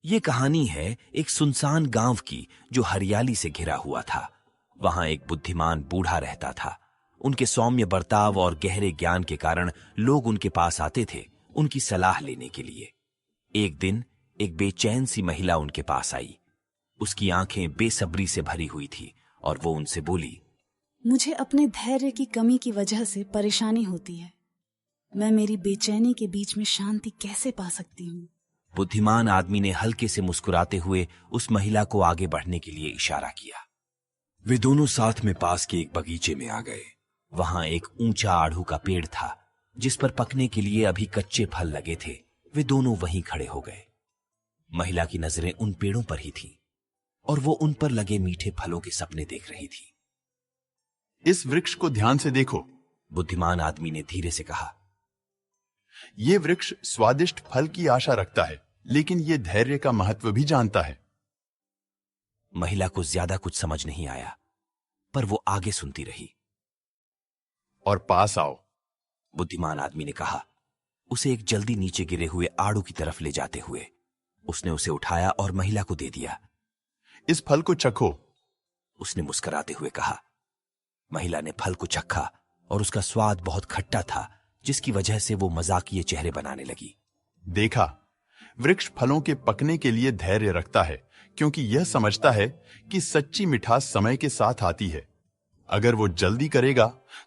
ये कहानी है एक सुनसान गांव की जो हरियाली से घिरा हुआ था। वहां एक बुद्धिमान बूढ़ा रहता था। उनके सौम्य बर्ताव और गहरे ज्ञान के कारण लोग उनके पास आते थे उनकी सलाह लेने के लिए। एक दिन एक बेचैन सी महिला उनके पास आई। उसकी आंखें बेसब्री से भरी हुई थी और वो उनसे बोली, मुझे अपने धैर्य की कमी की वजह से परेशानी होती है। मैं मेरी बेचैनी के बीच में शांति कैसे पा सकती हूँ? बुद्धिमान आदमी ने हल्के से मुस्कुराते हुए उस महिला को आगे बढ़ने के लिए इशारा किया। वे दोनों साथ में पास के एक बगीचे में आ गए। वहां एक ऊंचा आड़ू का पेड़ था जिस पर पकने के लिए अभी कच्चे फल लगे थे। वे दोनों वहीं खड़े हो गए। महिला की नजरें उन पेड़ों पर ही थीं और वो उन पर लगे मीठे फलों के सपने देख रही थी। इस वृक्ष को ध्यान से देखो, बुद्धिमान आदमी ने धीरे से कहा। यह वृक्ष स्वादिष्ट फल की आशा रखता है, लेकिन यह धैर्य का महत्व भी जानता है। महिला को ज्यादा कुछ समझ नहीं आया, पर वो आगे सुनती रही। और पास आओ, बुद्धिमान आदमी ने कहा, उसे एक जल्दी नीचे गिरे हुए आड़ू की तरफ ले जाते हुए। उसने उसे उठाया और महिला को दे दिया। इस फल को चखो, उसने मुस्कुराते हुए कहा। महिला ने फल को चखा और उसका स्वाद बहुत खट्टा था, जिसकी वजह से वो मजाकिये चेहरे बनाने लगी। देखा, वृक्ष फलों के पकने के लिए धैर्य रखता है क्योंकि यह समझता है कि सच्ची मिठास समय के साथ आती है। अगर वो जल्दी करेगा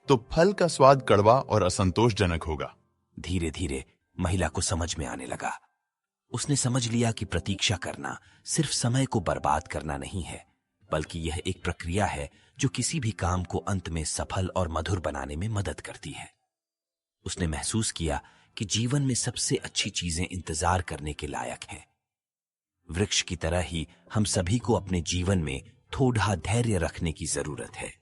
तो फल का स्वाद कड़वा और असंतोषजनक होगा। धीरे धीरे महिला को समझ में आने लगा। उसने समझ लिया कि प्रतीक्षा करना सिर्फ समय को बर्बाद करना नहीं है, बल्कि यह एक प्रक्रिया है जो किसी भी काम को अंत में सफल और मधुर बनाने में मदद करती है। उसने महसूस किया कि जीवन में सबसे अच्छी चीजें इंतजार करने के लायक हैं। वृक्ष की तरह ही हम सभी को अपने जीवन में थोड़ा धैर्य रखने की जरूरत है।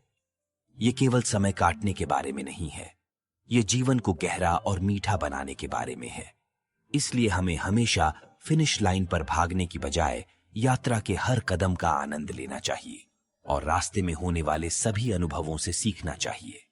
ये केवल समय काटने के बारे में नहीं है, ये जीवन को गहरा और मीठा बनाने के बारे में है। इसलिए हमें हमेशा फिनिश लाइन पर भागने की बजाय यात्रा के हर कदम का आनंद लेना चाहिए और रास्ते में होने वाले सभी अनुभवों से सीखना चाहिए।